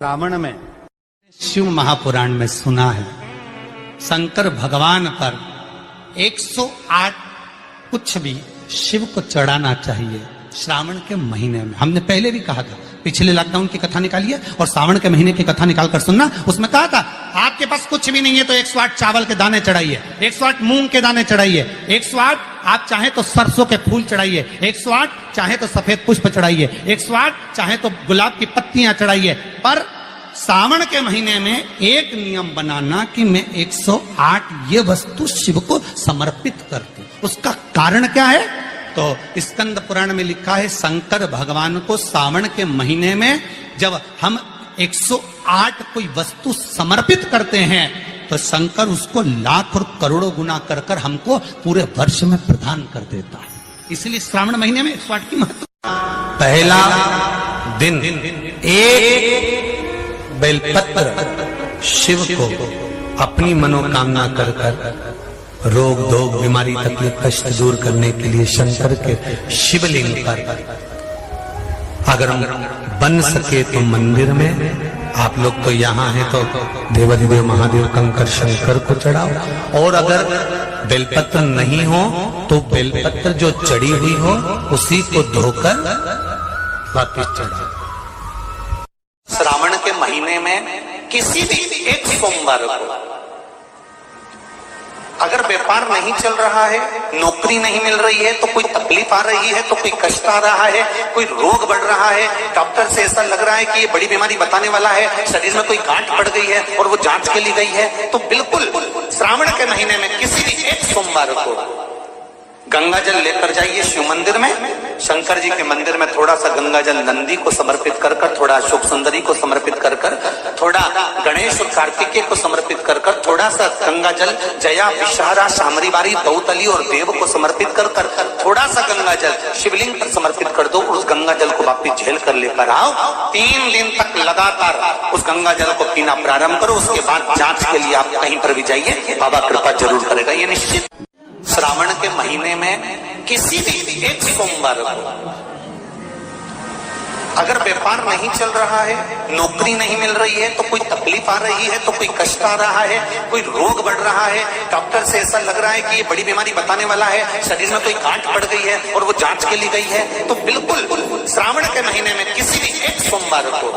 रावण में शिव महापुराण में सुना है शंकर भगवान पर 108 कुछ भी शिव को चढ़ाना चाहिए श्रावण के महीने में। हमने पहले भी कहा था, पिछले लॉकडाउन की कथा निकालिए और श्रावण के महीने की कथा निकाल कर सुनना। उसमें कहा था आपके पास कुछ भी नहीं है तो 108 चावल के दाने चढ़ाइए, 108 मूंग के दाने चढ़ाइए, 108 आप चाहे तो सरसों के फूल चढ़ाइए, 108 चाहे तो सफेद पुष्प चढ़ाइए, 108 चाहे तो गुलाब की पत्तियां चढ़ाइए। पर सावन के महीने में एक नियम बनाना कि मैं 108 ये वस्तु शिव को समर्पित करती। उसका कारण क्या है? तो स्कंद पुराण में लिखा है शंकर भगवान को सावन के महीने में जब हम 108 कोई वस्तु समर्पित करते हैं तो शंकर उसको लाख और करोड़ों गुना कर कर हमको पूरे वर्ष में प्रदान कर देता है। इसलिए श्रावण महीने में 108 की महत्व। पहला दिन एक बेलपत्र शिव को अपनी मनोकामना कर कर रोग धोग बीमारी तकलीफ कष्ट दूर करने के लिए शंकर के शिवलिंग पर अगर हम बन सके तो मंदिर में, आप लोग तो यहाँ हैं तो देवाधिदेव महादेव कंकर शंकर को चढ़ाओ। और अगर बेलपत्र नहीं हो तो बेलपत्र जो चढ़ी हुई हो उसी को धोकर वापिस चढ़ाओ। श्रावण के महीने में किसी भी एक सोमवार को अगर व्यापार नहीं चल रहा है, नौकरी नहीं मिल रही है, तो कोई तकलीफ आ रही है, तो कोई कष्ट आ रहा है, कोई रोग बढ़ रहा है, डॉक्टर से ऐसा लग रहा है कि ये बड़ी बीमारी बताने वाला है, शरीर में कोई गांठ पड़ गई है और वो जांच के लिए गई है, तो बिल्कुल श्रावण के महीने में किसी भी एक सोमवार को गंगा जल लेकर जाइए शिव मंदिर में। शंकर जी के मंदिर में थोड़ा सा गंगा जल नंदी को समर्पित कर कर, थोड़ा अशोक सुंदरी को समर्पित कर कर, थोड़ा गणेश और कार्तिकेय को समर्पित कर कर, थोड़ा सा गंगा जल जया विषहारा शामरी बारी दौतली और देव को समर्पित कर कर, थोड़ा सा गंगा जल शिवलिंग पर समर्पित कर दो। उस गंगा जल को वापिस झेल कर लेकर आओ। 3 दिन तक लगातार उस गंगा जल को पीना प्रारंभ करो। उसके बाद जांच के लिए आप कहीं पर भी जाइए, बाबा कृपा जरूर करेगा, ये निश्चित। श्रावण के महीने में किसी भी एक सोमवार को अगर व्यापार नहीं चल रहा है, नौकरी नहीं मिल रही है, तो कोई तकलीफ आ रही है, तो कोई कष्ट आ रहा है, कोई रोग बढ़ रहा है, डॉक्टर से ऐसा लग रहा है कि ये बड़ी बीमारी बताने वाला है, शरीर में कोई गांठ पड़ गई है और वो जांच के लिए गई है, तो बिल्कुल श्रावण के महीने में किसी भी एक सोमवार को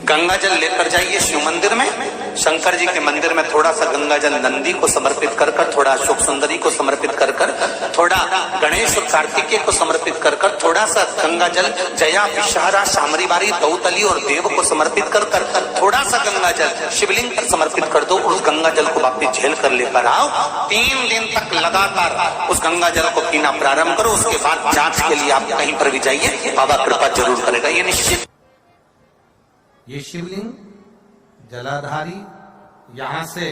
गंगा जल लेकर जाइए शिव मंदिर में। शंकर जी के मंदिर में थोड़ा सा गंगा जल नंदी को समर्पित कर कर, थोड़ा अशोक सुंदरी को समर्पित कर कर, थोड़ा गणेश और कार्तिकेय को समर्पित कर कर, थोड़ा सा गंगा जल जया विषहारा शामरी बारी दौतली और देव को समर्पित कर कर, थोड़ा सा गंगा जल शिवलिंग पर समर्पित कर दो। उस गंगा जल को वापिस झेल कर लेकर आओ। 3 दिन तक लगातार उस गंगा जल को पीना प्रारंभ करो। उसके बाद जांच के लिए आप कहीं पर भी जाइए, बाबा कृपा जरूर करेगा, ये निश्चित। ये शिवलिंग जलाधारी यहां से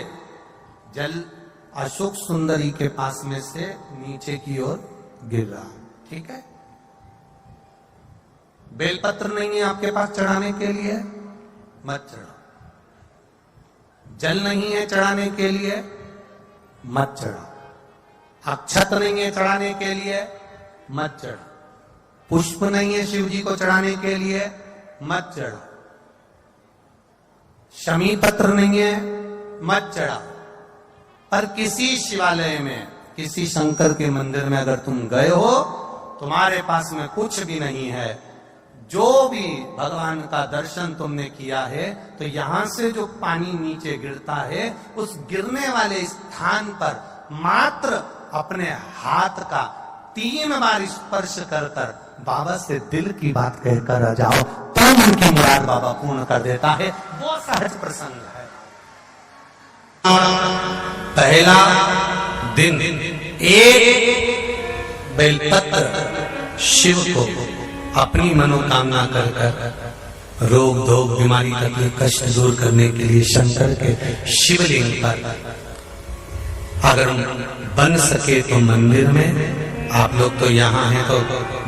जल अशोक सुंदरी के पास में से नीचे की ओर गिर रहा, ठीक है। बेलपत्र नहीं है आपके पास चढ़ाने के लिए, मत चढ़ाओ। जल नहीं है चढ़ाने के लिए, मत चढ़ाओ। अक्षत नहीं है चढ़ाने के लिए, मत चढ़ाओ। पुष्प नहीं है शिव जी को चढ़ाने के लिए, मत चढ़ाओ। शमी पत्र नहीं है, मत चढ़ाओ। पर किसी शिवालय में, किसी शंकर के मंदिर में अगर तुम गए हो, तुम्हारे पास में कुछ भी नहीं है, जो भी भगवान का दर्शन तुमने किया है, तो यहां से जो पानी नीचे गिरता है, उस गिरने वाले स्थान पर मात्र अपने हाथ का 3 बार स्पर्श कर कर बाबा से दिल की बात कहकर आ जाओ, तब उनकी मुराद बाबा पूर्ण कर देता है। वो सहज प्रसंग है। पहला दिन एक बेलपत्र शिव को अपनी मनोकामना कर कर रोग धोग बीमारी तकलीफ कष्ट दूर करने के लिए शंकर के शिवलिंग पर अगर बन सके तो मंदिर में, आप लोग तो यहाँ हैं तो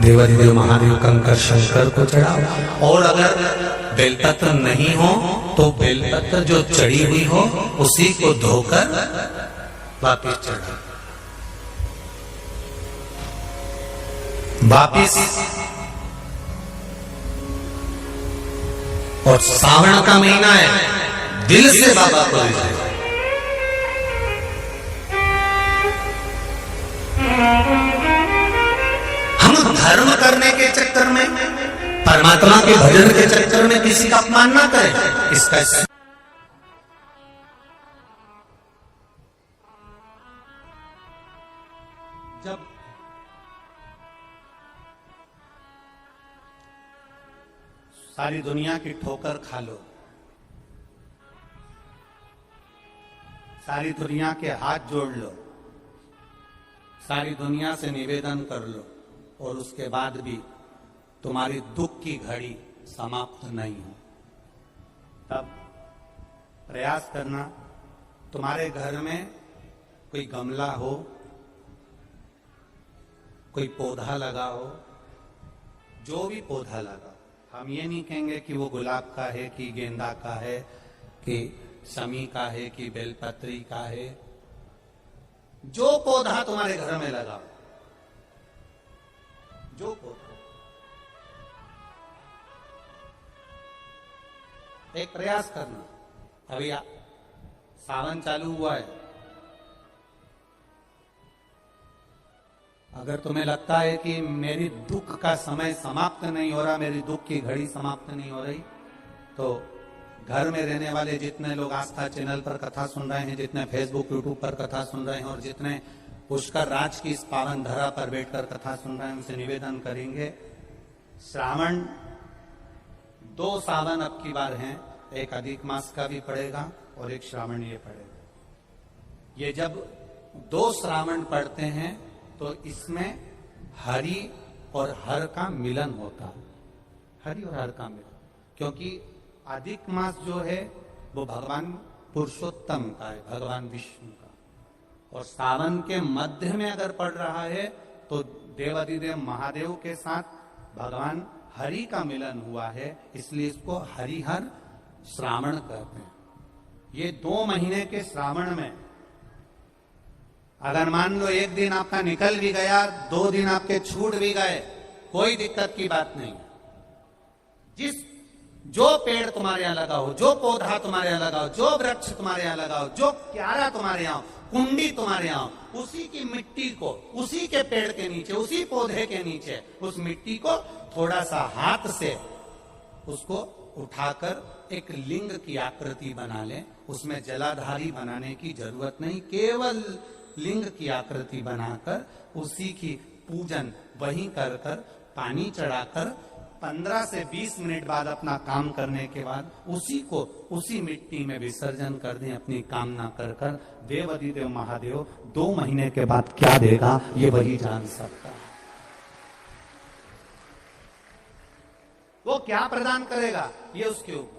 देवाधिदेव महादेव कंकर शंकर को चढ़ाओ। और अगर बेलपत्र नहीं हो तो बेलपत्र जो चढ़ी हुई हो उसी को धोकर वापिस चढ़ाओ। वापिस और सावन का महीना है, दिल से बाबा को ले जाए। हम धर्म करने के चक्कर में, परमात्मा के भजन के चक्कर में किसी का अपमान ना करें। इसका जब सारी दुनिया की ठोकर खा लो, सारी दुनिया के हाथ जोड़ लो, सारी दुनिया से निवेदन कर लो, और उसके बाद भी तुम्हारी दुख की घड़ी समाप्त नहीं हो, तब प्रयास करना तुम्हारे घर में कोई गमला हो, कोई पौधा लगा हो, जो भी पौधा लगा, हम ये नहीं कहेंगे कि वो गुलाब का है कि गेंदा का है कि शमी का है कि बेलपत्री का है, जो पौधा तुम्हारे घर में लगा, जो पौधा, एक प्रयास करना। अभी सावन चालू हुआ है, अगर तुम्हें लगता है कि मेरी दुख का समय समाप्त नहीं हो रहा, मेरी दुख की घड़ी समाप्त नहीं हो रही, तो घर में रहने वाले जितने लोग आस्था चैनल पर कथा सुन रहे हैं, जितने फेसबुक यूट्यूब पर कथा सुन रहे हैं, और जितने पुष्कर राज की इस पावन धरा पर बैठकर कथा सुन रहे हैं, उनसे निवेदन करेंगे, श्रावण 2 सावन अब की बार हैं, एक अधिक मास का भी पड़ेगा और एक श्रावण ये पड़ेगा। ये जब 2 श्रावण पड़ते हैं तो इसमें हरि और हर का मिलन होता है, हरि और हर का मिलन, क्योंकि अधिक मास जो है वो भगवान पुरुषोत्तम का है, भगवान विष्णु का, और सावन के मध्य में अगर पड़ रहा है तो देवाधिदेव महादेव के साथ भगवान हरि का मिलन हुआ है, इसलिए इसको हरिहर श्रावण कहते हैं। ये 2 महीने के श्रावण में अगर मान लो एक दिन आपका निकल भी गया, 2 दिन आपके छूट भी गए, कोई दिक्कत की बात नहीं। जो पेड़ तुम्हारे यहां लगा हो, जो पौधा तुम्हारे यहां लगा हो, जो वृक्ष तुम्हारे यहां लगा हो, जो क्यारा तुम्हारे यहां, कुंडी तुम्हारे यहां, उसी की मिट्टी को, उसी के पेड़ के नीचे, उसी पौधे के नीचे, उस मिट्टी को थोड़ा सा हाथ से उसको उठाकर एक लिंग की आकृति बना ले। उसमें जलाधारी बनाने की जरूरत नहीं, केवल लिंग की आकृति बनाकर उसी की पूजन वहीं कर पानी चढ़ाकर 15 से 20 मिनट बाद अपना काम करने के बाद उसी को उसी मिट्टी में विसर्जन कर दें, अपनी कामना कर देवाधिदेव महादेव 2 महीने के बाद क्या देगा ये वही जान सकता है। वो क्या प्रदान करेगा ये उसके ऊपर।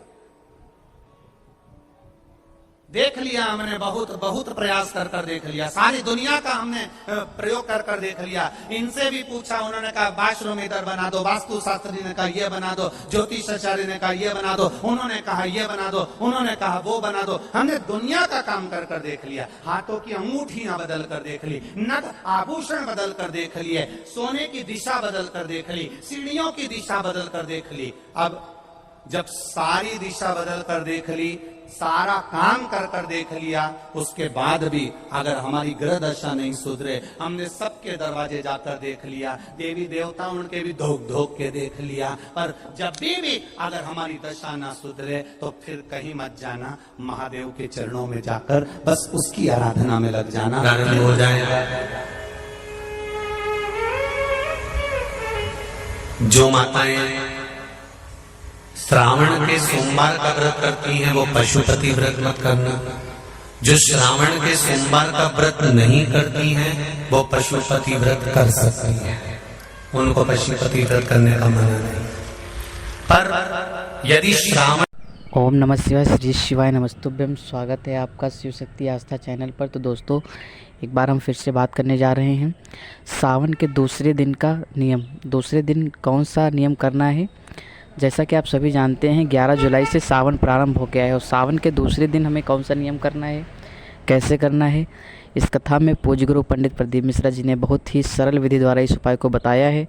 देख लिया हमने, बहुत प्रयास कर देख लिया, सारी दुनिया का हमने प्रयोग कर देख लिया। इनसे भी पूछा, उन्होंने कहा बाथरूम इधर बना दो, वास्तु शास्त्री ने कहा ये बना दो, ज्योतिषाचार्य ने कहा ये बना दो, उन्होंने कहा ये बना दो, उन्होंने कहा वो बना दो। हमने दुनिया का काम कर देख लिया, हाथों की अंगूठियां बदल कर देख ली, नथ आभूषण बदल कर देख लिए, सोने की दिशा बदल कर देख ली, सीढ़ियों की दिशा बदल कर देख ली। अब जब सारी दिशा बदल कर देख ली, सारा काम कर देख लिया, उसके बाद भी अगर हमारी ग्रह दशा नहीं सुधरे, हमने सबके दरवाजे जाकर देख लिया, देवी देवता उनके भी धोख के देख लिया, पर जब भी अगर हमारी दशा ना सुधरे तो फिर कहीं मत जाना, महादेव के चरणों में जाकर बस उसकी आराधना में लग जाना, हो जाएगा। जो माताएं श्रावण के सोमवार का व्रत करती हैं वो पशुपति व्रत मत करना। जो श्रावण के सोमवार का व्रत नहीं करती हैं वो पशुपति व्रत कर सकती हैं, उनको पशुपति व्रत करने का मना नहीं। पर यदि श्रावण ओम नमः शिवाय, श्री शिवाय नमस्तुभ्यम। स्वागत है आपका शिव शक्ति आस्था चैनल पर। तो दोस्तों एक बार हम फिर से बात करने जा रहे हैं सावन के दूसरे दिन का नियम। दूसरे दिन कौन सा नियम करना है? जैसा कि आप सभी जानते हैं 11 जुलाई से सावन प्रारंभ हो गया है, और सावन के दूसरे दिन हमें कौन सा नियम करना है, कैसे करना है, इस कथा में पूज्य गुरु पंडित प्रदीप मिश्रा जी ने बहुत ही सरल विधि द्वारा इस उपाय को बताया है।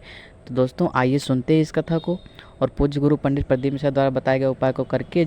तो दोस्तों आइए सुनते हैं इस कथा को और पूज्य गुरु पंडित प्रदीप मिश्रा द्वारा बताए गए उपाय को करके